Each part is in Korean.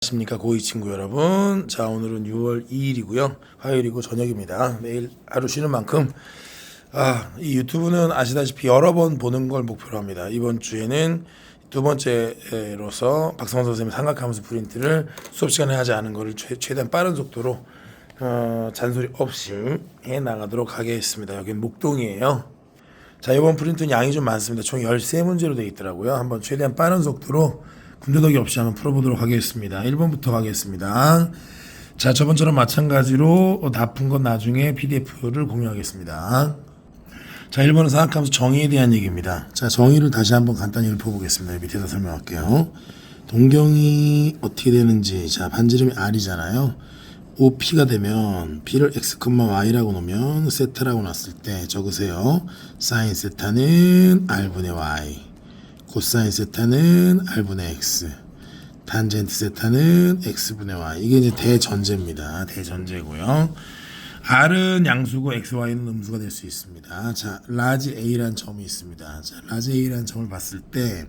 안녕하십니까 고이 친구 여러분. 자, 오늘은 6월 2일이고요 화요일이고 저녁입니다. 내일 하루 쉬는 만큼 이 유튜브는 아시다시피 여러 번 보는 걸 목표로 합니다. 이번 주에는 두 번째로서 박성원 선생님의 삼각함수 프린트를 수업 시간에 하지 않은 거를 최대한 빠른 속도로 잔소리 없이 해 나가도록 하겠습니다. 여기는 목동이에요. 자, 이번 프린트는 양이 좀 많습니다. 총 13문제로 되어 있더라고요. 한번 최대한 빠른 속도로 군더더기 없이 한번 풀어보도록 하겠습니다. 1번부터 가겠습니다. 자, 저번처럼 마찬가지로 다 푼 건 나중에 PDF를 공유하겠습니다. 자, 1번은 삼각함수 정의에 대한 얘기입니다. 자, 정의를 다시 한번 간단히 읊어보겠습니다. 밑에서 설명할게요. 동경이 어떻게 되는지. 자, 반지름이 R이잖아요. OP가 되면 P를 X, Y라고 놓으면 세타라고 놨을 때 적으세요. 사인 세타는 R분의 Y, 코사인 세타는 R분의 X, 탄젠트 세타는 X분의 Y. 이게 이제 대전제입니다. 대전제고요. R은 양수고 X, Y는 음수가 될 수 있습니다. 자, 라지 A라는 점이 있습니다. 자, 라지 A라는 점을 봤을 때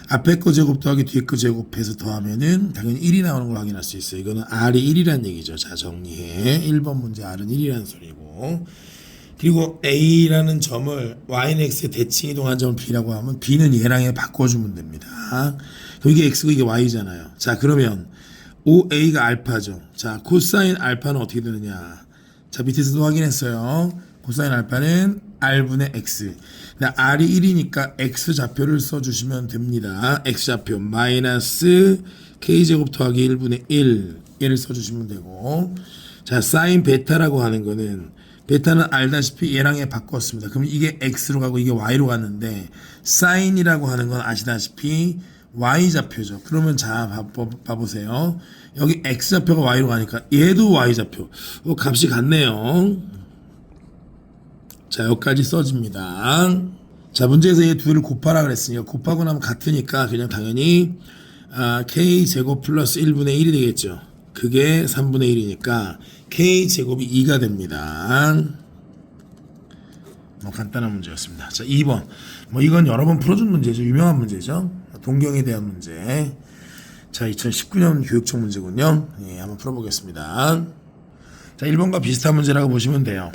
앞에 거 제곱 더하기 뒤에 거 제곱해서 더하면은 당연히 1이 나오는 걸 확인할 수 있어요. 이거는 R이 1이란 얘기죠. 자, 정리해. 1번 문제 R은 1이라는 소리고, 그리고 A라는 점을 Y는 X의 대칭 이동한 점을 B라고 하면 B는 얘랑 얘 바꿔주면 됩니다. 그럼 이게 X고 이게 Y잖아요. 자, 그러면 OA가 알파죠. 자, 코사인 알파는 어떻게 되느냐. 자, 밑에서도 확인했어요. 코사인 알파는 R분의 X. R이 1이니까 X좌표를 써주시면 됩니다. X좌표 마이너스 K제곱 더하기 1분의 1 얘를 써주시면 되고, 자, 사인 베타라고 하는 거는 베타는 알다시피 얘랑 얘 바꿨습니다. 그럼 이게 X로 가고 이게 Y로 갔는데 사인이라고 하는 건 아시다시피 Y좌표죠. 그러면 자, 봐보세요. 여기 X좌표가 Y로 가니까 얘도 Y좌표. 값이 같네요. 자, 여기까지 써집니다. 자, 문제에서 얘 둘을 곱하라 그랬으니까 곱하고 나면 같으니까 그냥 당연히 K제곱 플러스 1분의 1이 되겠죠. 그게 3분의 1이니까 K제곱이 2가 됩니다. 간단한 문제였습니다. 자, 2번. 이건 여러 번 풀어준 문제죠. 유명한 문제죠. 동경에 대한 문제. 자, 2019년 교육청 문제군요. 예, 한번 풀어보겠습니다. 자, 1번과 비슷한 문제라고 보시면 돼요.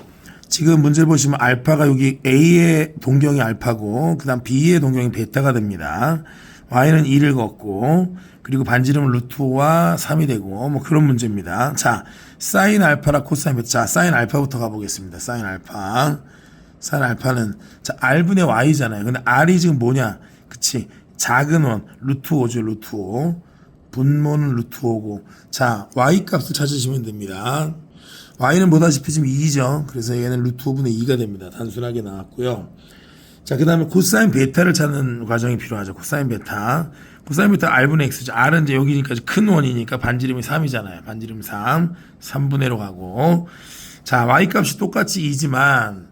지금 문제를 보시면 알파가 여기 A의 동경이 알파고 그 다음 B의 동경이 베타가 됩니다. Y는 2를 걷고 그리고 반지름은 루트 5와 3이 되고 그런 문제입니다. 자, 사인 알파라 코사인 베타. 자, 사인 알파부터 가보겠습니다. 사인 알파. 사인 알파는 자, R분의 Y잖아요. 근데 R이 지금 뭐냐? 그치? 작은 원 루트 5죠. 루트 5. 분모는 루트 5고. 자, Y 값을 찾으시면 됩니다. Y는 보다시피 지금 2죠. 그래서 얘는 루트 5분의 2가 됩니다. 단순하게 나왔고요. 자, 그 다음에 코사인 베타를 찾는 과정이 필요하죠. 코사인 베타. 코사인 베타 R분의 X죠. R은 이제 여기니까 큰 원이니까 반지름이 3이잖아요. 반지름 3. 3분의 1로 가고. 자, Y 값이 똑같이 2지만,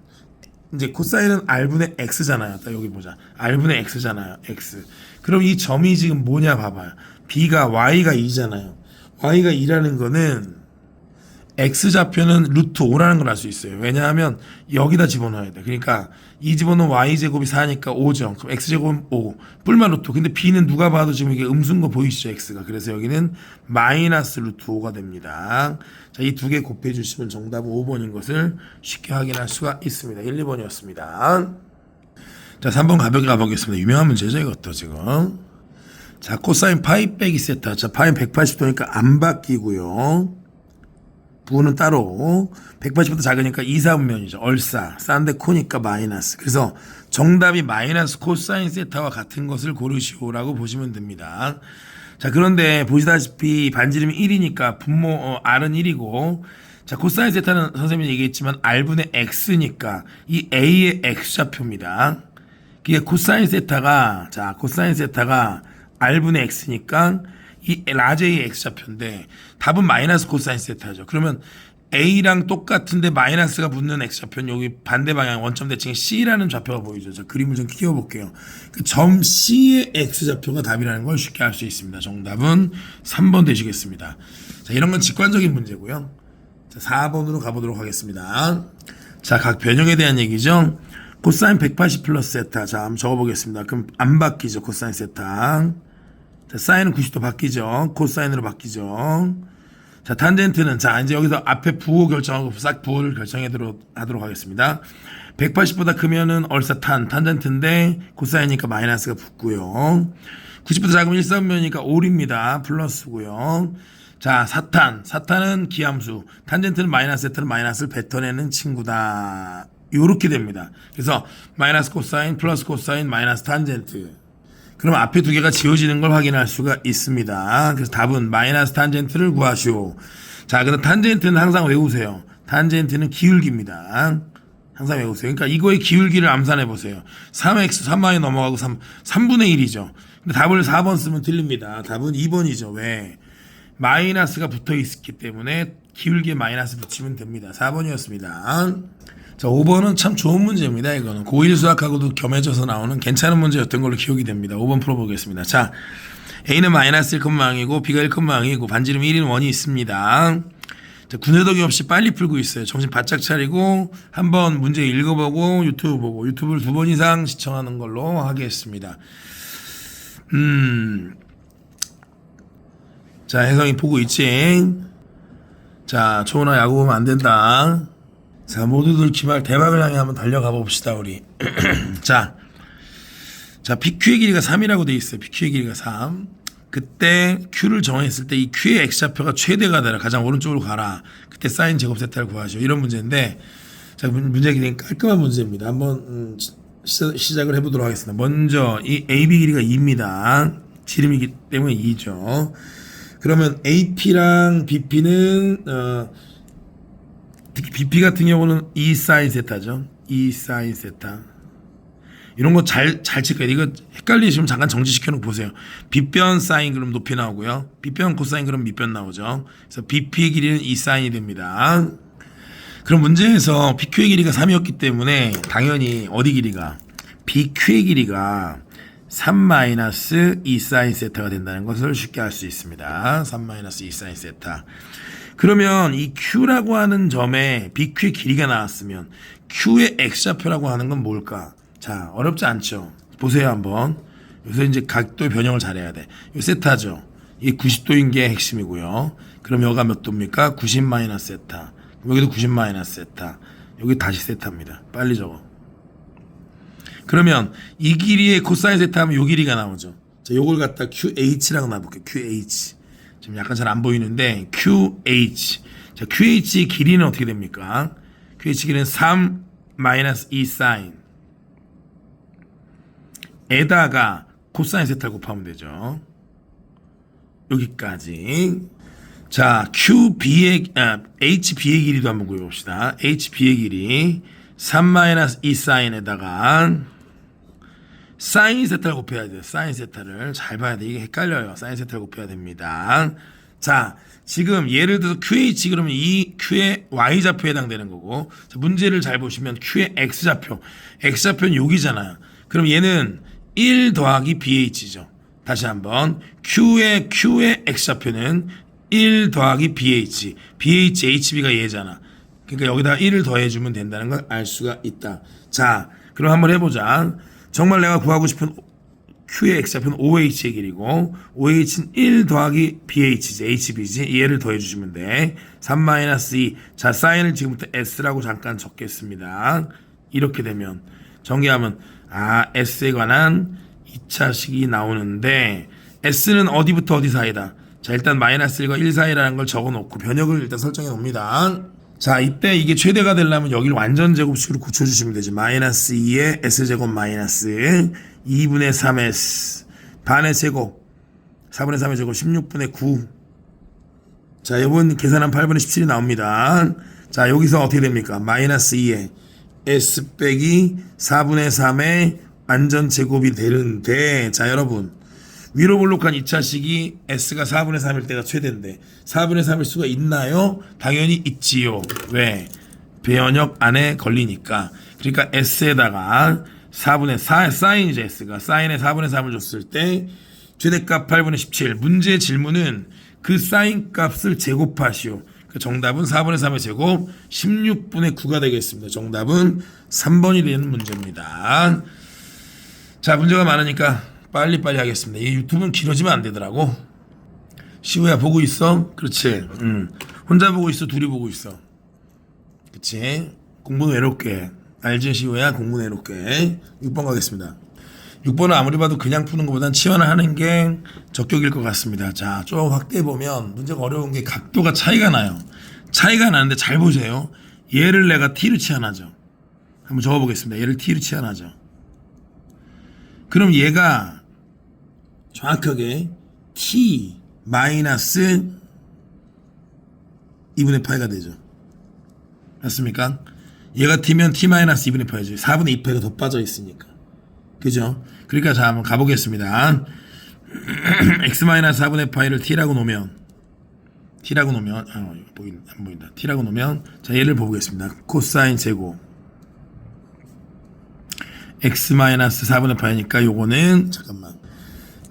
이제 코사인은 R분의 X잖아요. 딱 여기 보자. R분의 X잖아요. X. 그럼 이 점이 지금 뭐냐 봐봐요. B가 Y가 2잖아요. Y가 2라는 거는 X좌표는 루트 5라는 걸 알 수 있어요. 왜냐하면 여기다 집어넣어야 돼. 그러니까 이 집어넣으면 Y제곱이 4니까 5죠. 그럼 X제곱은 5. 뿔만 루트 5. 근데 B는 누가 봐도 지금 이게 음수인 거 보이시죠? X가. 그래서 여기는 마이너스 루트 5가 됩니다. 자, 이 두 개 곱해 주시면 정답은 5번인 것을 쉽게 확인할 수가 있습니다. 1, 2번이었습니다. 자, 3번 가볍게 가보겠습니다. 유명한 문제죠, 이것도 지금. 자, 코사인 파이 빼기 세타. 자, 파이는 180도니까 안 바뀌고요. 부호는 따로 180보다 작으니까 2, 4분면이죠. 얼싸. 싼데 코니까 마이너스. 그래서 정답이 마이너스 코사인 세타와 같은 것을 고르시오라고 보시면 됩니다. 자, 그런데 보시다시피 반지름이 1이니까 분모 R은 1이고, 자, 코사인 세타는 선생님이 얘기했지만 R분의 X니까 이 A의 X좌표입니다. 그게 코사인 세타가, 자, 코사인 세타가 R분의 X니까 이 라제의 X좌표인데 답은 마이너스 코사인 세타죠. 그러면 A랑 똑같은데 마이너스가 붙는 X좌표는 여기 반대 방향 원점 대칭에 C라는 좌표가 보이죠. 자, 그림을 좀 키워볼게요. 그 점 C의 X좌표가 답이라는 걸 쉽게 알 수 있습니다. 정답은 3번 되시겠습니다. 자, 이런 건 직관적인 문제고요. 자, 4번으로 가보도록 하겠습니다. 자, 각 변형에 대한 얘기죠. 코사인 180 플러스 세타. 자, 한번 적어보겠습니다. 그럼 안 바뀌죠. 코사인 세타. 자, 사인은 90도 바뀌죠. 코사인으로 바뀌죠. 자, 탄젠트는, 자, 이제 여기서 앞에 부호 결정하고 싹 부호를 하도록 하겠습니다. 180보다 크면은 얼싸 탄젠트인데, 코사인이니까 마이너스가 붙고요. 90보다 작으면 1사분면이니까 올입니다. 플러스고요. 자, 사탄은 기함수, 탄젠트는 마이너스, 세타는 마이너스를 뱉어내는 친구다. 요렇게 됩니다. 그래서 마이너스 코사인, 플러스 코사인, 마이너스 탄젠트. 그럼 앞에 두 개가 지워지는 걸 확인할 수가 있습니다. 그래서 답은 마이너스 탄젠트를 구하시오. 자, 그럼 탄젠트는 항상 외우세요. 탄젠트는 기울기입니다. 항상 외우세요. 그러니까 이거의 기울기를 암산해 보세요. 3x, 3y 넘어가고 3분의 1이죠. 근데 답을 4번 쓰면 틀립니다. 답은 2번이죠. 왜? 마이너스가 붙어 있기 때문에 기울기에 마이너스 붙이면 됩니다. 4번이었습니다. 자, 5번은 참 좋은 문제입니다. 이거는 고1 수학하고도 겸해져서 나오는 괜찮은 문제였던 걸로 기억이 됩니다. 5번 풀어보겠습니다. 자, A는 마이너스 1,0이고 B가 1,0이고 반지름 1인 원이 있습니다. 자, 군더더기 없이 빨리 풀고 있어요. 정신 바짝 차리고 한번 문제 읽어보고 유튜브 보고 유튜브를 2번 이상 시청하는 걸로 하겠습니다. 자, 혜성이 보고 있지? 자, 초은아 야구 보면 안 된다. 자, 모두들 기말 대박을 향해 한번 달려가 봅시다, 우리. 자, PQ의 길이가 3이라고 돼 있어요. PQ의 길이가 3. 그때 Q를 정했을 때 이 Q의 X좌표가 최대가 되라. 가장 오른쪽으로 가라. 그때 사인 제곱 세타를 구하시오. 이런 문제인데, 자, 문제가 굉장히 깔끔한 문제입니다. 한번 시작을 해보도록 하겠습니다. 먼저 이 AB 길이가 2입니다. 지름이기 때문에 2죠. 그러면 AP랑 BP는 특히 BP 같은 경우는 2 사인 세타죠. 2 사인 세타. 이런 거 잘 체크해야 돼. 이거 헷갈리시면 잠깐 정지시켜놓고 보세요. 빗변 사인 그럼 높이 나오고요. 빗변 코사인 그럼 밑변 나오죠. 그래서 BP의 길이는 2 사인이 됩니다. 그럼 문제에서 PQ의 길이가 3이었기 때문에 당연히 어디 길이가? BQ의 길이가 3-2 사인 세타가 된다는 것을 쉽게 알 수 있습니다. 3-2 사인 세타. 그러면 이 Q라고 하는 점에 BQ의 길이가 나왔으면 Q의 X좌표라고 하는 건 뭘까? 자, 어렵지 않죠? 보세요, 한번. 여기서 이제 각도의 변형을 잘해야 돼. 이 세타죠? 이게 90도인 게 핵심이고요. 그럼 여기가 몇 도입니까? 90 마이너스 세타. 여기도 90 마이너스 세타. 여기 다시 세타입니다. 빨리 적어. 그러면 이 길이의 코사인 세타 하면 요 길이가 나오죠. 자, 요걸 갖다 QH라고 놔볼게요. QH. 지금 약간 잘 안 보이는데 QH. 자, QH의 길이는 어떻게 됩니까? QH 길이는 3-2 사인 에다가 코사인 세타를 곱하면 되죠. 여기까지. 자, HB의 길이도 한번 구해봅시다. HB의 길이 3-2 사인에다가 사인 세타를 곱해야 돼요. 사인 세타를 잘 봐야 돼. 이게 헷갈려요. 사인 세타를 곱해야 됩니다. 자, 지금 예를 들어서 QH 그러면 이 Q의 Y좌표에 해당되는 거고, 자, 문제를 잘 보시면 Q의 X좌표, X좌표는 여기잖아요. 그럼 얘는 1 더하기 BH죠. 다시 한번 Q의 X좌표는 1 더하기 BH, BH, HB가 얘잖아. 그러니까 여기다 1을 더해주면 된다는 걸 알 수가 있다. 자, 그럼 한번 해보자. 정말 내가 구하고 싶은 Q의 X좌표는 OH의 길이고 OH는 1 더하기 BH지, HB지. 얘를 더해주시면 돼. 3-2. 자, 사인을 지금부터 S라고 잠깐 적겠습니다. 이렇게 되면 정리하면 S에 관한 2차식이 나오는데 S는 어디부터 어디 사이다. 자, 일단 마이너스 1과 1 사이라는 걸 적어놓고 변역을 일단 설정해 놓습니다. 자, 이때 이게 최대가 되려면 여기를 완전 제곱식으로 굳혀주시면 되지. 마이너스 2의 S제곱 마이너스 2분의 3S 반의 제곱 4분의 3의 제곱 16분의 9. 자, 이번 계산한 8분의 17이 나옵니다. 자, 여기서 어떻게 됩니까? 마이너스 2에 S 빼기 4분의 3의 완전 제곱이 되는데, 자, 여러분 위로 볼록한 2차식이 S가 4분의 3일 때가 최대인데 4분의 3일 수가 있나요? 당연히 있지요. 왜? 변역 안에 걸리니까. 그러니까 S에다가 4분의 4 사인이죠. S가 사인에 4분의 3을 줬을 때 최대값 8분의 17. 문제 질문은 그 사인 값을 제곱하시오. 그 정답은 4분의 3의 제곱 16분의 9가 되겠습니다. 정답은 3번이 되는 문제입니다. 자, 문제가 많으니까 빨리빨리 하겠습니다. 이 유튜브는 길어지면 안 되더라고. 시우야 보고 있어? 그렇지. 혼자 보고 있어? 둘이 보고 있어? 그치. 공부는 외롭게. 알지 시우야? 공부는 외롭게. 6번 가겠습니다. 6번은 아무리 봐도 그냥 푸는 것보단 치환을 하는 게 적격일 것 같습니다. 자, 좀 확대해보면 문제가 어려운 게 각도가 차이가 나요. 차이가 나는데 잘 보세요. 얘를 내가 t로 치환하죠. 한번 적어보겠습니다. 얘를 t로 치환하죠. 그럼 얘가 정확하게 t 마이너스 2분의 파이가 되죠. 맞습니까? 얘가 t면 t 마이너스 2분의 파이죠. 4분의 2파이가 더 빠져 있으니까. 그죠? 그러니까 자 한번 가보겠습니다. x 마이너스 4분의 파이를 t라고 놓으면 안 보인다. t라고 놓으면 자 얘를 보겠습니다. 코사인 제곱 x 마이너스 4분의 파이니까 요거는 잠깐만.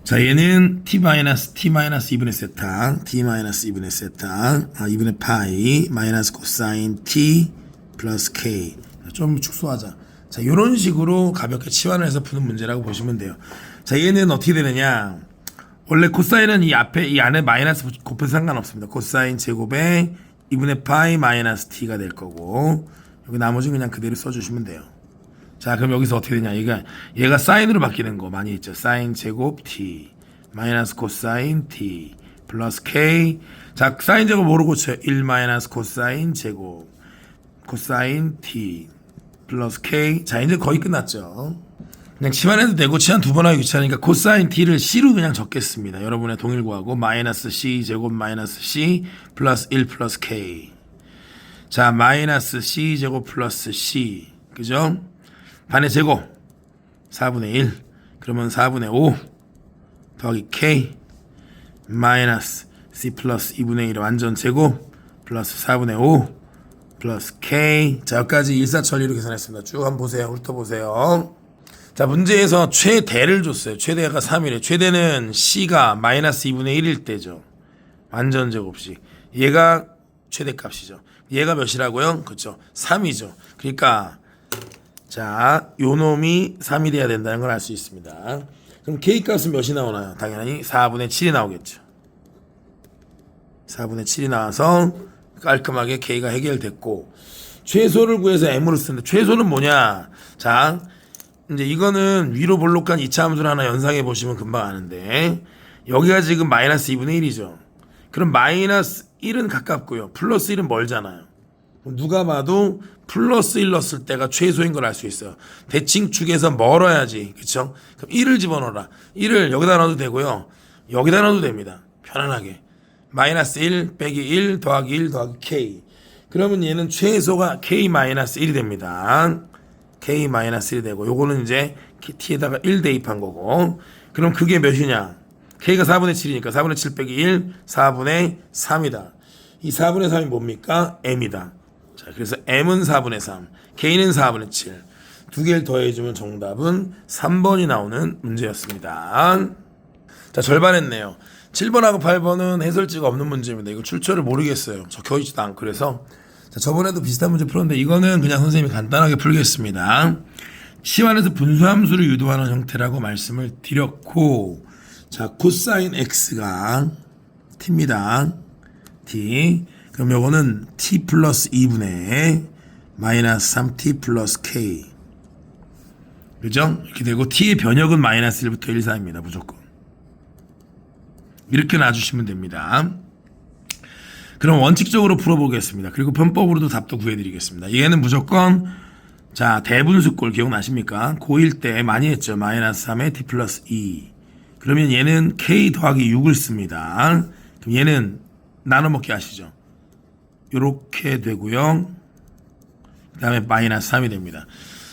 자 얘는 t 마이너스 2분의 세타 t 마이너스 2분의 세타 2분의 파이 마이너스 코사인 t 플러스 k. 좀 축소하자. 자 요런 식으로 가볍게 치환을 해서 푸는 문제라고 보시면 돼요. 자 얘는 어떻게 되느냐, 원래 코사인은 이 앞에 이 안에 마이너스 곱해도 상관없습니다. 코사인 제곱에 2분의 파이 마이너스 t가 될 거고 여기 나머지는 그냥 그대로 써주시면 돼요. 자 그럼 여기서 어떻게 되냐, 얘가 사인으로 바뀌는 거 많이 있죠. 사인 제곱 t 마이너스 코사인 t 플러스 k. 자 사인 제곱 뭐로 고쳐요? 1 마이너스 코사인 제곱 코사인 t 플러스 k. 자 이제 거의 끝났죠. 그냥 치환해도 되고 치환 두 번 하기 귀찮으니까 코사인 t를 c로 그냥 적겠습니다. 여러분의 동일 구하고 마이너스 c 제곱 마이너스 c 플러스 1 플러스 k. 자 마이너스 c 제곱 플러스 c, 그죠? 반의 제곱 4분의 1 그러면 4분의 5 더하기 k 마이너스 c 플러스 2분의 1 완전 제곱 플러스 4분의 5 플러스 k. 자 여기까지 일사천리로 계산했습니다. 쭉 한번 보세요. 훑어보세요. 자 문제에서 최대를 줬어요. 최대가 3이래. 최대는 c가 마이너스 2분의 1일 때죠. 완전 제곱식. 얘가 최대값이죠. 얘가 몇이라고요? 그렇죠. 3이죠. 그러니까 자 요 놈이 3이 돼야 된다는 걸 알 수 있습니다. 그럼 k값은 몇이 나오나요? 당연히 4분의 7이 나오겠죠. 4분의 7이 나와서 깔끔하게 k가 해결됐고, 최소를 구해서 m으로 쓰는데 최소는 뭐냐? 자 이제 이거는 위로 볼록한 2차 함수를 하나 연상해 보시면 금방 아는데 여기가 지금 마이너스 2분의 1이죠. 그럼 마이너스 1은 가깝고요. 플러스 1은 멀잖아요. 누가 봐도 플러스 1 넣었을 때가 최소인 걸 알 수 있어요. 대칭축에서 멀어야지. 그쵸? 그럼 1을 집어넣어라. 1을 여기다 넣어도 되고요. 여기다 넣어도 됩니다. 편안하게. 마이너스 1 빼기 1 더하기 1 더하기 k. 그러면 얘는 최소가 k 마이너스 1이 됩니다. k 마이너스 1이 되고 요거는 이제 t에다가 1 대입한 거고. 그럼 그게 몇이냐? k가 4분의 7이니까 4분의 7 빼기 1 4분의 3이다. 이 4분의 3이 뭡니까? m이다. 자, 그래서 m은 4분의 3, k는 4분의 7. 두 개를 더해주면 정답은 3번이 나오는 문제였습니다. 자, 절반 했네요. 7번하고 8번은 해설지가 없는 문제입니다. 이거 출처를 모르겠어요. 적혀있지도 않고. 그래서 자, 저번에도 비슷한 문제 풀었는데 이거는 그냥 선생님이 간단하게 풀겠습니다. 치환해서 분수함수를 유도하는 형태라고 말씀을 드렸고, 자 코사인 x가 t입니다. t. 그럼 요거는 t 플러스 2분의 마이너스 3t 플러스 k. 그죠? 이렇게 되고 t의 변역은 마이너스 1부터 1, 4입니다. 무조건. 이렇게 놔주시면 됩니다. 그럼 원칙적으로 풀어보겠습니다. 그리고 편법으로도 답도 구해드리겠습니다. 얘는 무조건 자 대분수꼴 기억나십니까? 고1 때 많이 했죠. 마이너스 3에 t 플러스 2. 그러면 얘는 k 더하기 6을 씁니다. 그럼 얘는 나눠먹기 아시죠? 요렇게 되고요. 그 다음에 마이너스 3이 됩니다.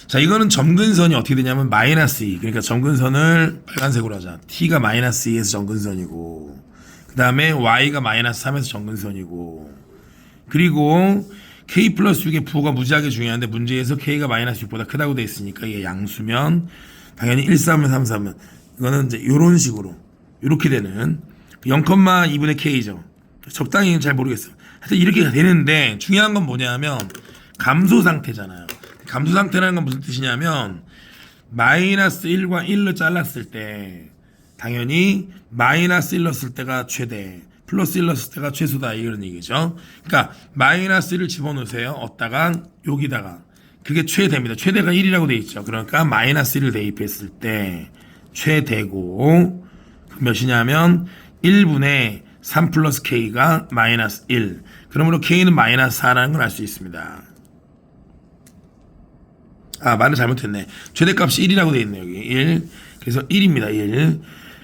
자 이거는 점근선이 어떻게 되냐면 마이너스 2. 그러니까 점근선을 빨간색으로 하자. t가 마이너스 2에서 점근선이고, 그 다음에 y가 마이너스 3에서 점근선이고, 그리고 k 플러스 6의 부호가 무지하게 중요한데 문제에서 k가 마이너스 6보다 크다고 돼 있으니까 이게 양수면 당연히 1, 3면 3, 3면 이거는 이제 요런 식으로 요렇게 되는 0,2분의 k죠. 적당히는 잘 모르겠어요. 하여튼 이렇게 되는데 중요한 건 뭐냐면 감소 상태잖아요. 감소 상태라는 건 무슨 뜻이냐면 마이너스 1과 1로 잘랐을 때 당연히 마이너스 1 넣었을 때가 최대, 플러스 1 넣었을 때가 최소다 이런 얘기죠. 그러니까 마이너스 1을 집어넣으세요. 얻다가 여기다가 그게 최대입니다. 최대가 1이라고 돼 있죠. 그러니까 마이너스 1을 대입했을 때 최대고 몇이냐면 1분의 3 플러스 K가 마이너스 1. 그러므로 K는 마이너스 4라는 걸 알 수 있습니다. 아, 말을 잘못했네. 최대값이 1이라고 돼 있네, 여기. 1. 그래서 1입니다, 1.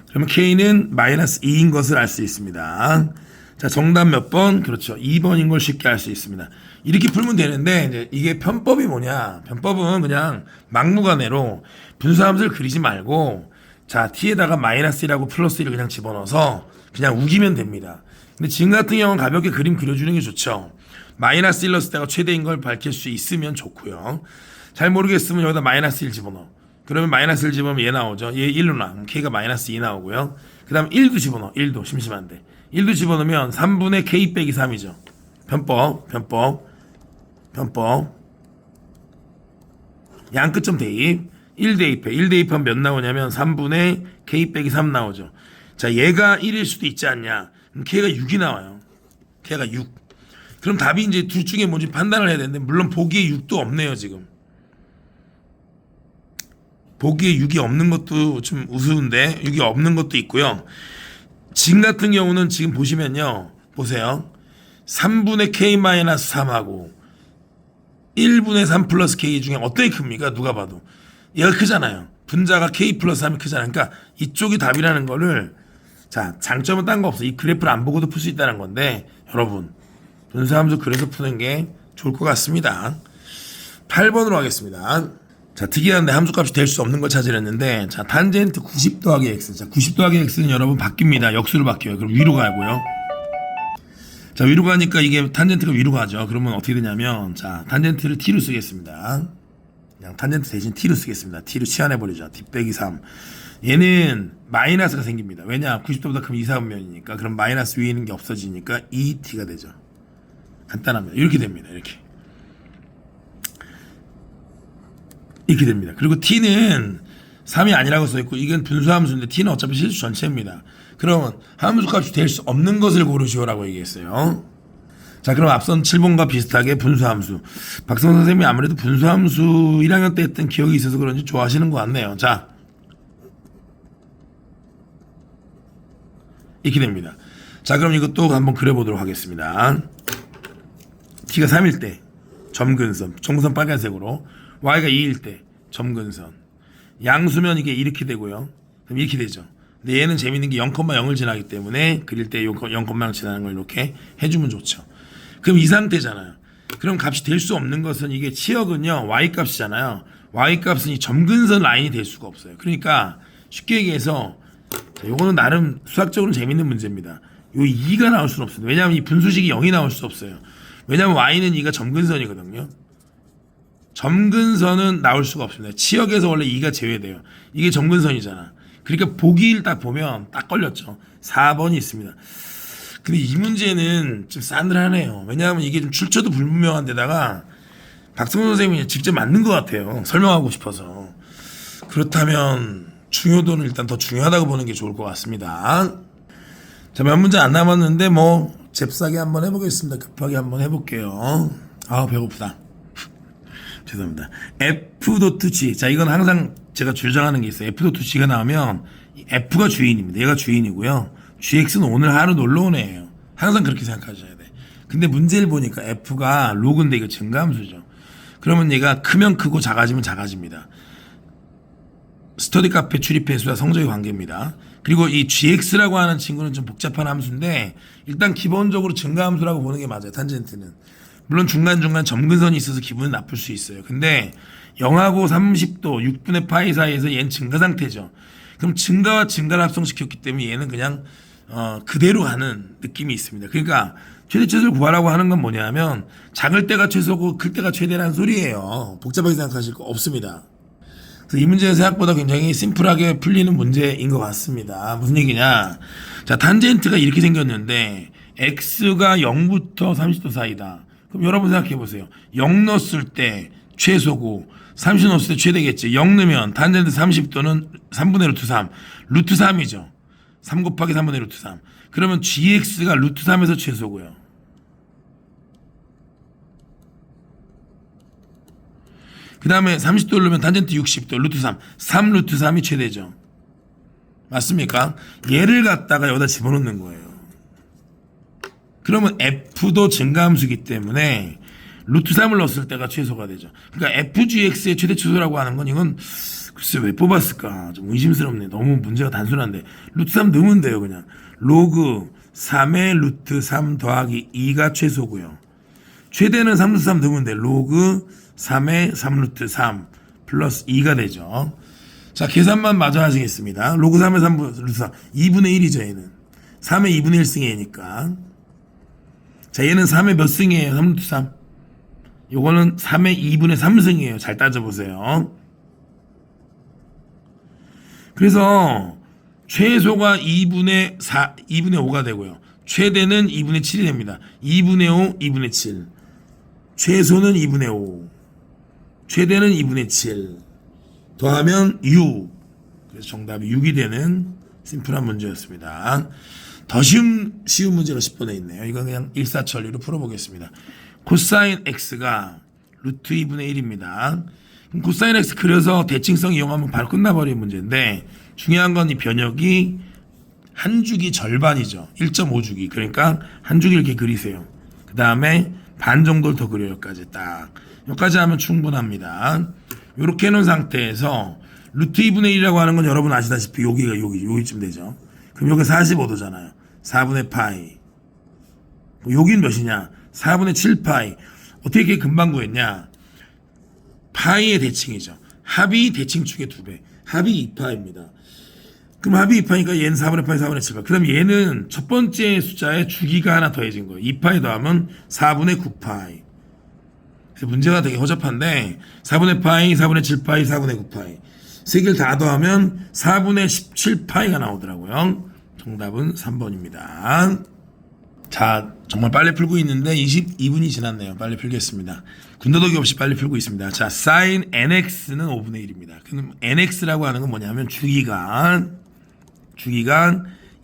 그러면 K는 마이너스 2인 것을 알 수 있습니다. 자, 정답 몇 번? 그렇죠. 2번인 걸 쉽게 알 수 있습니다. 이렇게 풀면 되는데, 이제 이게 편법이 뭐냐? 편법은 그냥 막무가내로 분수함수를 그리지 말고, 자, t에다가 마이너스 1하고 플러스 1을 그냥 집어넣어서 그냥 우기면 됩니다. 근데 지금 같은 경우는 가볍게 그림 그려주는 게 좋죠. 마이너스 1 넣었을 때가 최대인 걸 밝힐 수 있으면 좋고요. 잘 모르겠으면 여기다 마이너스 1 집어넣어. 그러면 마이너스 1 집어넣으면 얘 나오죠. 얘 1로 나. 그럼 K가 마이너스 2 나오고요. 그 다음 1도 집어넣어. 1도 심심한데. 1도 집어넣으면 3분의 K 빼기 3이죠. 편법. 양끝점 대입. 1 대입해. 1 대입하면 몇 나오냐면 3분의 K 빼기 3 나오죠. 자, 얘가 1일 수도 있지 않냐. 그럼 K가 6이 나와요. K가 6. 그럼 답이 이제 둘 중에 뭔지 판단을 해야 되는데, 물론 보기에 6도 없네요, 지금. 보기에 6이 없는 것도 좀 우스운데 6이 없는 것도 있고요. 지금 같은 경우는 지금 보시면요. 보세요. 3분의 K-3하고 1분의 3 플러스 K 중에 어떤 게 큽니까? 누가 봐도. 얘가 크잖아요. 분자가 K 플러스 3이 크잖아요. 그러니까 이쪽이 답이라는 거를, 자, 장점은 딴 거 없어. 이 그래프를 안 보고도 풀 수 있다는 건데, 여러분, 분수함수 그래서 푸는 게 좋을 것 같습니다. 8번으로 하겠습니다. 자, 특이한데 함수값이 될 수 없는 걸 찾으랬는데, 자, 탄젠트 90 더하기 x. 자, 90 더하기 x는 여러분 바뀝니다. 역수로 바뀌어요. 그럼 위로 가고요. 자, 위로 가니까 이게 탄젠트가 위로 가죠. 그러면 어떻게 되냐면, 자, 탄젠트를 t로 쓰겠습니다. 그냥 탄젠트 대신 t로 쓰겠습니다. t로 치환해버리죠. t 빼기 3. 얘는 마이너스가 생깁니다. 왜냐? 90도보다 크면 2, 4분면이니까. 그럼 마이너스 위에 있는 게 없어지니까 2t가 되죠. 간단합니다. 이렇게 됩니다. 이렇게 됩니다. 그리고 t는 3이 아니라고 써있고, 이건 분수함수인데 t는 어차피 실수 전체입니다. 그러면 함수값이 될 수 없는 것을 고르시오라고 얘기했어요. 자, 그럼 앞선 7번과 비슷하게 분수함수. 박성 선생님이 아무래도 분수함수 1학년 때 했던 기억이 있어서 그런지 좋아하시는 것 같네요. 자, 이렇게 됩니다. 자, 그럼 이것도 한번 그려보도록 하겠습니다. t가 3일 때 점근선, 점근선 빨간색으로, y가 2일 때 점근선, 양수면 이게 이렇게 되고요. 그럼 이렇게 되죠. 근데 얘는 재밌는 게 0,0을 지나기 때문에 그릴 때 0,0 지나는 걸 이렇게 해주면 좋죠. 그럼 이 상태잖아요. 그럼 값이 될 수 없는 것은, 이게 치역은요 y값이잖아요. y값은 이 점근선 라인이 될 수가 없어요. 그러니까 쉽게 얘기해서, 자, 요거는 나름 수학적으로 재밌는 문제입니다. 요 2가 나올 수는 없어요. 왜냐하면 이 분수식이 0이 나올 수 없어요. 왜냐하면 y는 2가 점근선이거든요. 점근선은 나올 수가 없습니다. 치역에서 원래 2가 제외돼요. 이게 점근선이잖아. 그러니까 보기를 딱 보면 딱 걸렸죠. 4번이 있습니다. 근데 이 문제는 좀 싸늘하네요. 왜냐하면 이게 좀 출처도 불분명한 데다가 박성훈 선생님이 직접 맞는 것 같아요. 설명하고 싶어서. 그렇다면 중요도는 일단 더 중요하다고 보는 게 좋을 것 같습니다. 자, 몇 문제 안 남았는데 뭐 잽싸게 한번 해보겠습니다. 급하게 한번 해볼게요. 아, 배고프다. 죄송합니다. F.G. 자, 이건 항상 제가 주장하는 게 있어요. F.G가 나오면 F가 주인입니다. 얘가 주인이고요. GX는 오늘 하루 놀러 온 애예요. 항상 그렇게 생각하셔야 돼. 근데 문제를 보니까 F가 로그인데 이거 증가함수죠. 그러면 얘가 크면 크고 작아지면 작아집니다. 스터디 카페 출입 횟수와 성적의 관계입니다. 그리고 이 GX라고 하는 친구는 좀 복잡한 함수인데, 일단 기본적으로 증가함수라고 보는 게 맞아요. 탄젠트는. 물론 중간중간 점근선이 있어서 기분이 나쁠 수 있어요. 근데 0하고 30도 6분의 파이 사이에서 얘는 증가 상태죠. 그럼 증가와 증가를 합성시켰기 때문에 얘는 그냥 그대로 가는 느낌이 있습니다. 그러니까 최대 최소를 구하라고 하는 건 뭐냐면, 작을 때가 최소고 클 때가 최대라는 소리예요. 복잡하게 생각하실 거 없습니다. 그래서 이 문제는 생각보다 굉장히 심플하게 풀리는 문제인 것 같습니다. 무슨 얘기냐? 자, 탄젠트가 이렇게 생겼는데 x가 0부터 30도 사이다. 그럼 여러분 생각해 보세요. 0 넣었을 때 최소고 30 넣었을 때 최대겠지. 0 넣으면 탄젠트 30 또는 3분의 루트 3. 루트 3이죠. 3 곱하기 3분의 루트 3. 그러면 gx가 루트 3에서 최소고요. 그 다음에 30도 누르면 탄젠트 60도 루트 3. 3 루트 3이 최대죠. 맞습니까? 얘를 갖다가 여기다 집어넣는 거예요. 그러면 f도 증가함수이기 때문에 루트 3을 넣었을 때가 최소가 되죠. 그러니까 fgx의 최대 최소라고 하는 건 이건 글쎄 왜 뽑았을까 좀 의심스럽네. 너무 문제가 단순한데 루트 3 넣으면 돼요. 그냥 로그 3의 루트 3 더하기 2가 최소고요. 최대는 3 루트 3 넣으면 돼. 로그 3의 3 루트 3 플러스 2가 되죠. 자, 계산만 마저 하시겠습니다. 로그 3의 3 루트 3 2분의 1이죠. 얘는 3의 2분의 1승의 얘니까. 자, 얘는 3의 몇 승이에요? 3 루트 3. 요거는 3의 2분의 3승이에요. 잘 따져보세요. 그래서 최소가 2분의 4, 2분의 5가 되고요. 최대는 2분의 7이 됩니다. 2분의 5, 2분의 7. 최소는 2분의 5. 최대는 2분의 7. 더하면 6. 그래서 정답이 6이 되는 심플한 문제였습니다. 더 쉬운 문제가 10번에 있네요. 이건 그냥 일사천리로 풀어보겠습니다. 코사인 x가 루트 2분의 1입니다. 그럼 코사인 x 그려서 대칭성 이용하면 바로 끝나버리는 문제인데 중요한 건 이 변역이 한 주기 절반이죠. 1.5주기. 그러니까 한 주기 이렇게 그리세요. 그 다음에 반 정도를 더 그려요. 여기까지 딱. 여기까지 하면 충분합니다. 이렇게 해놓은 상태에서 루트 2분의 1이라고 하는 건 여러분 아시다시피 여기쯤 되죠. 그럼 여기 45도잖아요. 4분의 파이. 여긴 몇이냐? 4분의 7파이. 어떻게 이렇게 금방 구했냐? 파이의 대칭이죠. 합이 대칭축의 2배. 합이 2파입니다. 그럼 합이 2파니까 얘는 4분의 파이, 4분의 7파이. 그럼 얘는 첫 번째 숫자에 주기가 하나 더해진 거예요. 2파이 더하면 4분의 9파이. 그래서 문제가 되게 허접한데 4분의 파이, 4분의 7파이, 4분의 9파이. 세 개를 다 더하면 4분의 17파이가 나오더라고요. 정답은 3번입니다. 자, 정말 빨리 풀고 있는데 22분이 지났네요. 빨리 풀겠습니다. 군더더기 없이 빨리 풀고 있습니다. 자, sin nx는 5분의 1입니다. 그럼 nx라고 하는 건 뭐냐면 주기간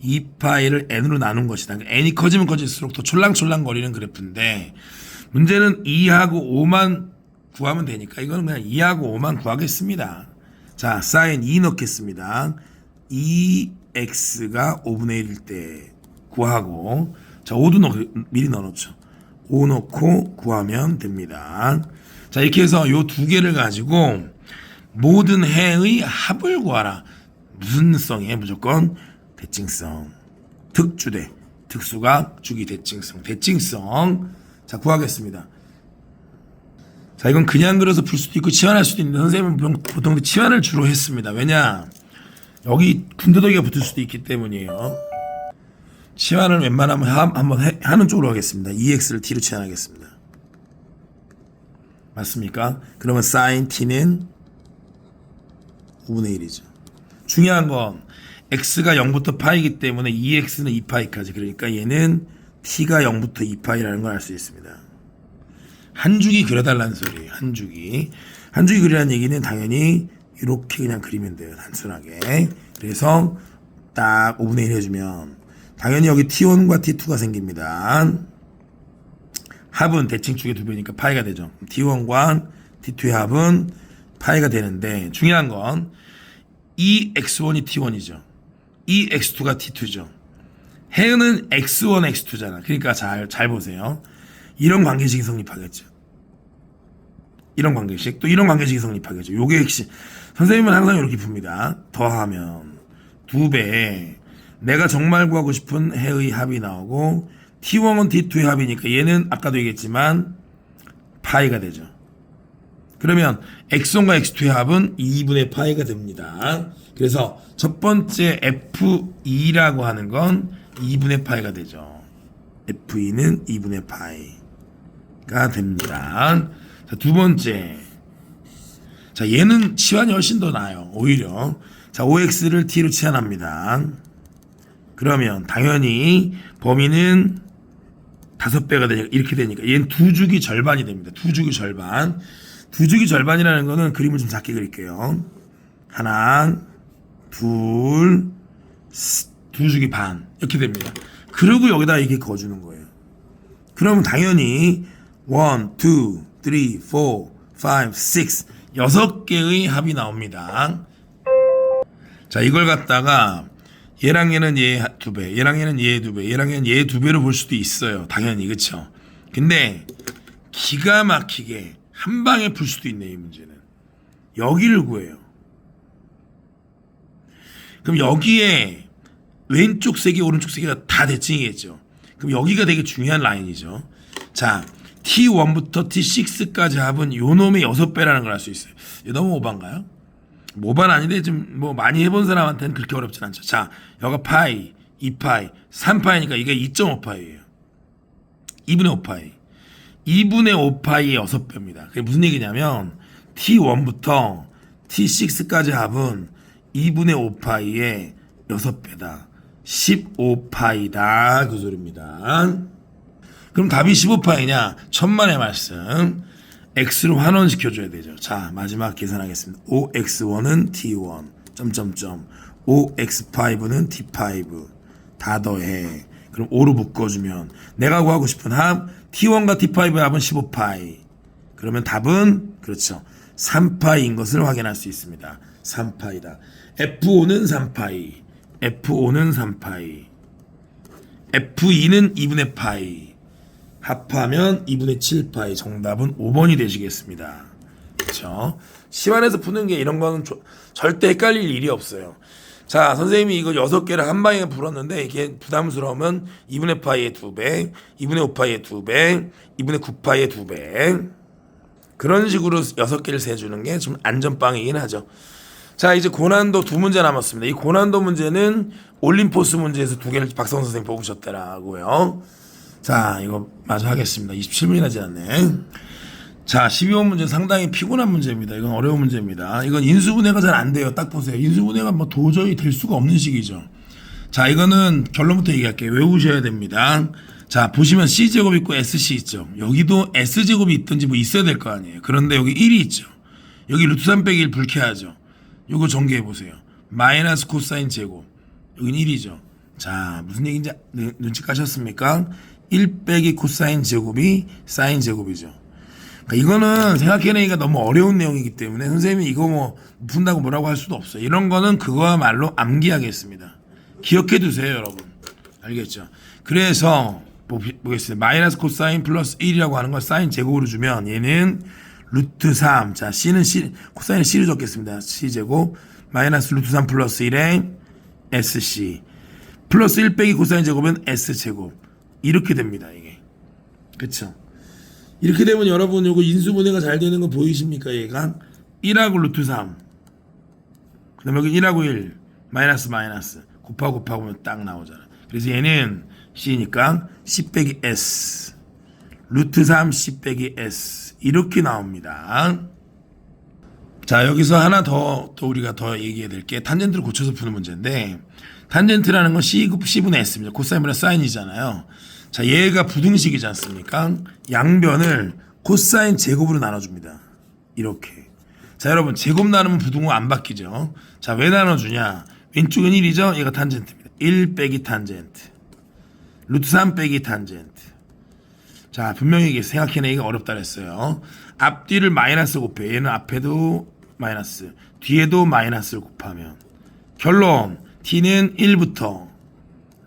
2파이를 n으로 나눈 것이다. 그러니까 n이 커지면 커질수록 더 촐랑촐랑 거리는 그래프인데 문제는 2하고 5만 구하면 되니까 이거는 그냥 2하고 5만 구하겠습니다. 자, sin 2 넣겠습니다. 2x가 5분의 1일 때 구하고 자, 5도 미리 넣어놓죠. 5 넣고 구하면 됩니다. 자, 이렇게 해서 요 두 개를 가지고 모든 해의 합을 구하라. 무슨 성이에요? 무조건 대칭성. 특주대. 특수각, 주기, 대칭성. 대칭성. 자, 구하겠습니다. 자, 이건 그냥 그려서 풀 수도 있고 치환할 수도 있는데 선생님은 보통 치환을 주로 했습니다. 왜냐? 여기 군더더기가 붙을 수도 있기 때문이에요. 치환을 웬만하면 한번 하는 쪽으로 하겠습니다. 2x를 t로 치환하겠습니다. 맞습니까? 그러면 sin t는 5분의 1이죠. 중요한 건 x가 0부터 파이기 때문에 2x는 2파이까지. 그러니까 얘는 t가 0부터 2파이라는 걸 알 수 있습니다. 한 주기 그려달라는 소리예요. 한 주기. 한 주기 그리라는 얘기는 당연히 이렇게 그냥 그리면 돼요. 단순하게. 그래서 딱 5분의 1 해주면 당연히 여기 T1과 T2가 생깁니다. 합은 대칭축의 2배니까 파이가 되죠. T1과 T2의 합은 파이가 되는데 중요한 건 이 X1이 T1이죠. 이 X2가 T2죠. 해는 X1, X2잖아. 그러니까 잘 보세요. 이런 관계식이 성립하겠죠. 이런 관계식. 또 이런 관계식이 성립하겠죠. 요게 핵심. 선생님은 항상 이렇게 풉니다. 더하면 2배. 내가 정말 구하고 싶은 해의 합이 나오고 T1은 T2의 합이니까 얘는 아까도 얘기했지만 파이가 되죠. 그러면 X1과 X2의 합은 2분의 파이가 됩니다. 그래서 첫 번째 F2라고 하는 건 2분의 파이가 되죠. F2는 2분의 파이가 됩니다. 자, 두 번째. 자, 얘는 치환이 훨씬 더 나아요. 오히려. 자, OX를 T로 치환합니다. 그러면 당연히 범위는 5배가 되니까 이렇게 되니까 얘는 2주기 절반이 됩니다. 2주기 절반. 두 주기 절반이라는 거는 그림을 좀 작게 그릴게요. 하나, 둘, 두 주기 반 이렇게 됩니다. 그리고 여기다 이렇게 그어주는 거예요. 그러면 당연히 1, 2, 3, 4, 5, 6 6개의 합이 나옵니다. 자, 이걸 갖다가 얘랑 얘는 얘 2배, 얘랑 얘는 얘 2배, 얘랑 얘는 얘 2배로 볼 수도 있어요. 당연히. 그쵸? 근데 기가 막히게 한 방에 풀 수도 있네, 이 문제는. 여기를 구해요. 그럼 여기에 왼쪽 세 개, 오른쪽 세 개가 다 대칭이겠죠. 그럼 여기가 되게 중요한 라인이죠. 자, T1부터 T6까지 합은 요 놈의 6배라는 걸 알 수 있어요. 이거 너무 오반가요? 오반 아닌데 좀 뭐 많이 해본 사람한테는 그렇게 어렵진 않죠. 자, 여기가 파이, 2파이, 3파이니까 이게 2.5파이예요. 2분의 5파이. 2분의 5파이의 6배입니다. 그게 무슨 얘기냐면 T1부터 T6까지 합은 2분의 5파이의 6배다. 15파이다. 그 소리입니다. 그럼 답이 15파이냐? 천만의 말씀. x로 환원시켜줘야 되죠. 자, 마지막 계산하겠습니다. 5x1은 t1 점점점 5x5는 t5 다 더해. 그럼 5로 묶어주면 내가 구하고 싶은 합 t1과 t5의 합은 15파이. 그러면 답은 그렇죠. 3파이인 것을 확인할 수 있습니다. 3파이다. f5는 3파이, f5는 3파이, f2는 2분의 파이. 합하면 2분의 7파이. 정답은 5번이 되시겠습니다. 그렇죠? 시간에서 푸는 게 이런 거는 절대 헷갈릴 일이 없어요. 자, 선생님이 이거 6개를 한 방에 풀었는데 이게 부담스러우면 2분의 파이의 2배, 2분의 5파이의 2배, 2분의 9파이의 2배. 그런 식으로 6개를 세주는 게 좀 안전빵이긴 하죠. 자, 이제 고난도 2문제 남았습니다. 이 고난도 문제는 올림포스 문제에서 2개를 박성선 선생님 뽑으셨더라고요. 자, 이거 마저 하겠습니다. 27분이나 지났네. 자, 12번 문제 상당히 피곤한 문제입니다. 이건 어려운 문제입니다. 이건 인수분해가 잘 안 돼요. 딱 보세요. 인수분해가 뭐 도저히 될 수가 없는 식이죠. 자, 이거는 결론부터 얘기할게요. 외우셔야 됩니다. 자, 보시면 C제곱 있고 SC 있죠. 여기도 S제곱이 있든지 뭐 있어야 될 거 아니에요. 그런데 여기 1이 있죠. 여기 루트 3 빼기 1 불쾌하죠. 요거 정리해 보세요. 마이너스 코사인 제곱. 여긴 1이죠. 자, 무슨 얘기인지 눈치 까셨습니까? 1 빼기 코사인 제곱이 사인 제곱이죠. 그러니까 이거는 생각해내기가 너무 어려운 내용이기 때문에 선생님이 이거 뭐 푼다고 뭐라고 할 수도 없어요. 이런 거는 그거야말로 암기하겠습니다. 기억해 두세요, 여러분. 알겠죠? 그래서 보겠습니다. 마이너스 코사인 플러스 1이라고 하는 걸 사인 제곱으로 주면 얘는 루트 3. 자, C는 코사인은 C로 적겠습니다. C제곱 마이너스 루트 3 플러스 1에 SC 플러스 1 빼기 코사인 제곱은 S제곱. 이렇게 됩니다, 이게. 그쵸? 이렇게 되면 여러분 요거 인수분해가 잘 되는 거 보이십니까? 얘가 1하고 루트 3. 그 다음에 여기 1하고 1 마이너스 곱하고 보면 딱 나오잖아. 그래서 얘는 C니까 C 빼기 S 루트 3 C 빼기 S 이렇게 나옵니다. 자, 여기서 하나 더 또 우리가 더 얘기해야 될 게 탄젠트를 고쳐서 푸는 문제인데 탄젠트라는 건 C분의 S입니다. 코사인분의 사인이잖아요. 자, 얘가 부등식이지 않습니까? 양변을 코사인 제곱으로 나눠줍니다. 이렇게. 자, 여러분 제곱 나누면 부등호 안 바뀌죠. 자, 왜 나눠주냐? 왼쪽은 1이죠. 얘가 탄젠트입니다. 1 빼기 탄젠트 루트 3 빼기 탄젠트. 자, 분명히 이게 생각해내기가 어렵다 그랬어요. 앞뒤를 마이너스 곱해. 얘는 앞에도 마이너스 뒤에도 마이너스를 곱하면 결론 t는 1부터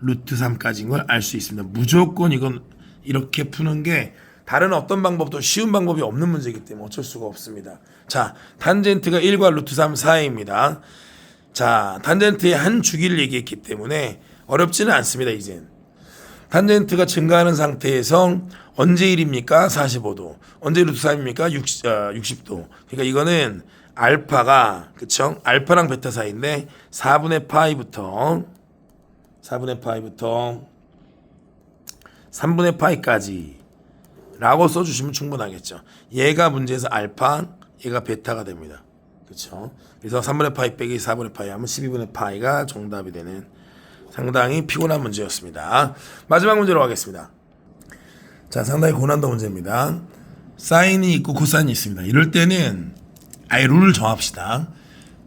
루트 3까지인 걸 알 수 있습니다. 무조건 이건 이렇게 푸는 게 다른 어떤 방법도 쉬운 방법이 없는 문제이기 때문에 어쩔 수가 없습니다. 자, 탄젠트가 1과 루트 3 사이입니다. 자, 탄젠트의 한 주기를 얘기했기 때문에 어렵지는 않습니다. 이젠 탄젠트가 증가하는 상태에서 언제 1입니까? 45도. 언제 루트 3입니까? 60도. 그러니까 이거는 알파가, 그쵸? 알파랑 베타 사이인데 4분의 파이부터 3분의 파이까지 라고 써주시면 충분하겠죠. 얘가 문제에서 알파, 얘가 베타가 됩니다. 그쵸? 그래서 3분의 파이 빼기 4분의 파이 하면 12분의 파이가 정답이 되는 상당히 피곤한 문제였습니다. 마지막 문제로 가겠습니다. 자, 상당히 고난도 문제입니다. 사인이 있고 코사인이 있습니다. 이럴 때는 아예 룰을 정합시다.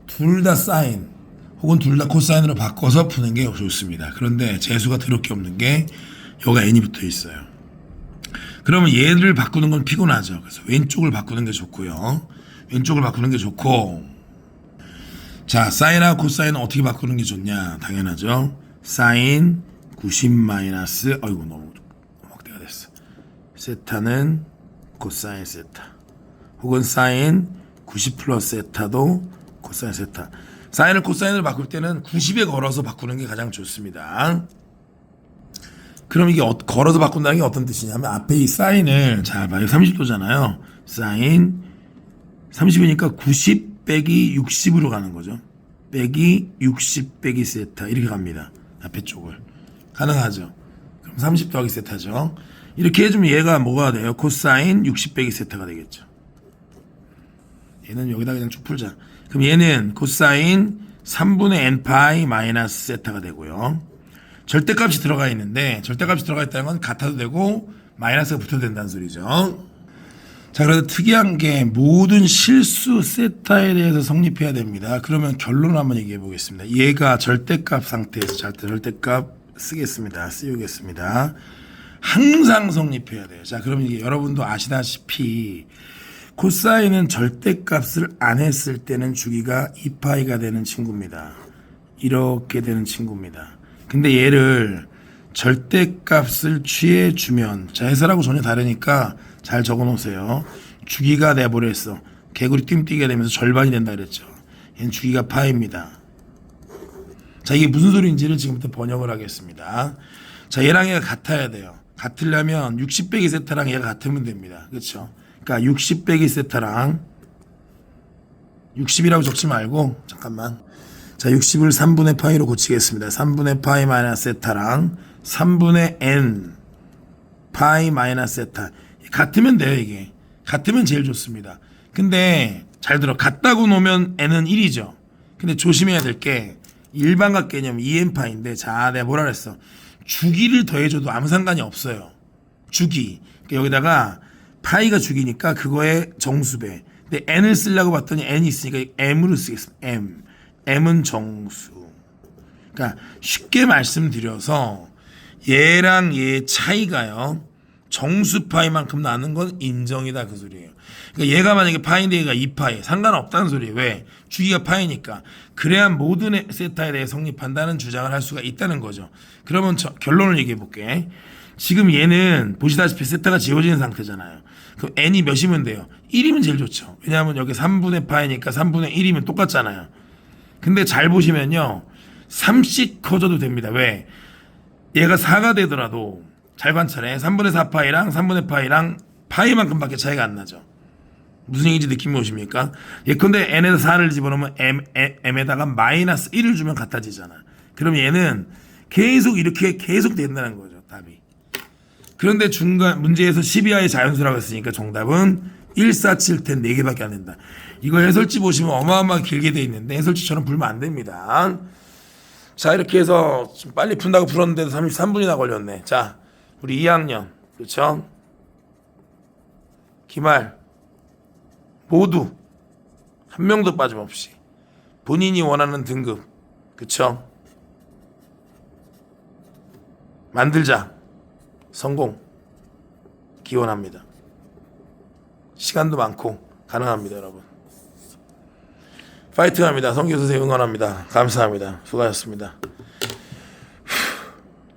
둘 다 사인 혹은 둘 다 코사인으로 바꿔서 푸는 게 좋습니다. 그런데 재수가 더럽게 없는 게 여기가 n이 붙어 있어요. 그러면 얘를 바꾸는 건 피곤하죠. 그래서 왼쪽을 바꾸는 게 좋고요. 왼쪽을 바꾸는 게 좋고, 자, 사인하고 코사인은 어떻게 바꾸는 게 좋냐? 당연하죠. 사인 90 마이너스, 어이구 너무 막대가 됐어. 세타는 코사인 세타, 혹은 사인 90 플러스 세타도 코사인 세타. 사인을 코사인으로 바꿀 때는 90에 걸어서 바꾸는 게 가장 좋습니다. 그럼 이게 걸어서 바꾼다는 게 어떤 뜻이냐면, 앞에 이 사인을, 자, 봐요. 30도잖아요. 사인 30이니까 90 빼기 60으로 가는 거죠. 빼기 60 빼기 세타. 이렇게 갑니다. 앞에 쪽을. 가능하죠. 그럼 30 더하기 세타죠. 이렇게 해주면 얘가 뭐가 돼요? 코사인 60 빼기 세타가 되겠죠. 얘는 여기다 그냥 쭉 풀자. 그럼 얘는 코사인 3분의 n 파이 마이너스 세타가 되고요. 절대값이 들어가 있는데, 절대값이 들어가 있다는 건 같아도 되고 마이너스가 붙어도 된다는 소리죠. 자, 그래서 특이한 게 모든 실수 세타에 대해서 성립해야 됩니다. 그러면 결론을 한번 얘기해 보겠습니다. 얘가 절대값 상태에서, 절대값 씌우겠습니다. 항상 성립해야 돼요. 자, 그러면 이게 여러분도 아시다시피 코사인은 절대값을 안 했을 때는 주기가 2파이가 되는 친구입니다. 이렇게 되는 친구입니다. 근데 얘를 절대값을 취해주면, 자, 해설하고 전혀 다르니까 잘 적어놓으세요. 주기가 내버렸어. 개구리 띵뛰게 되면서 절반이 된다 그랬죠. 얘는 주기가 파입니다. 자, 이게 무슨 소리인지를 지금부터 번역을 하겠습니다. 자, 얘랑 얘가 같아야 돼요. 같으려면 60 빼기 세타랑 얘가 같으면 됩니다. 그렇죠? 그러니까 60 빼기 세타랑 60이라고 적지 말고, 잠깐만. 자, 60을 3분의 파이로 고치겠습니다. 3분의 파이 마이너스 세타랑 3분의 n 파이 마이너스 세타. 같으면 돼요, 이게. 같으면 제일 좋습니다. 근데 잘 들어. 같다고 놓으면 n은 1이죠. 근데 조심해야 될 게 일반각 개념 2n파인데, 자, 내가 뭐라 그랬어? 주기를 더해줘도 아무 상관이 없어요. 주기. 그러니까 여기다가 파이가 주기니까 그거의 정수배. 근데 n을 쓰려고 봤더니 n이 있으니까 m으로 쓰겠습니다. m은 정수. 그러니까 쉽게 말씀드려서 얘랑 얘 차이가요, 정수 파이만큼 나는 건 인정이다, 그 소리예요. 그러니까 얘가 만약에 파인데 얘가 2파이, 상관없다는 소리예요. 왜? 주기가 파이니까. 그래야 모든 세타에 대해 성립한다는 주장을 할 수가 있다는 거죠. 그러면 결론을 얘기해 볼게. 지금 얘는 보시다시피 세타가 지워지는 상태잖아요. 그럼 n이 몇이면 돼요? 1이면 제일 좋죠. 왜냐하면 여기 3분의 파이니까 3분의 1이면 똑같잖아요. 근데 잘 보시면요, 3씩 커져도 됩니다. 왜? 얘가 4가 되더라도 잘 관찰해. 3분의 4파이랑 3분의 파이랑 파이만큼 밖에 차이가 안 나죠. 무슨 얘기인지 느낌이 오십니까? 예컨대 n에서 4를 집어넣으면 m에다가 마이너스 1을 주면 같아지잖아. 그럼 얘는 계속 이렇게 계속 된다는 거죠, 답이. 그런데 중간 문제에서 12하의 자연수라고 했으니까 정답은 1, 4, 7, 10 4개밖에 안 된다. 이거 해설지 보시면 어마어마하게 길게 돼 있는데 해설지처럼 풀면 안 됩니다. 자, 이렇게 해서 빨리 푼다고 풀었는데도 33분이나 걸렸네. 자, 우리 2학년, 그렇죠? 기말 모두 한 명도 빠짐없이 본인이 원하는 등급, 그렇죠? 만들자. 성공 기원합니다. 시간도 많고 가능합니다, 여러분. 파이팅합니다. 성규 선생님 응원합니다. 감사합니다. 수고하셨습니다.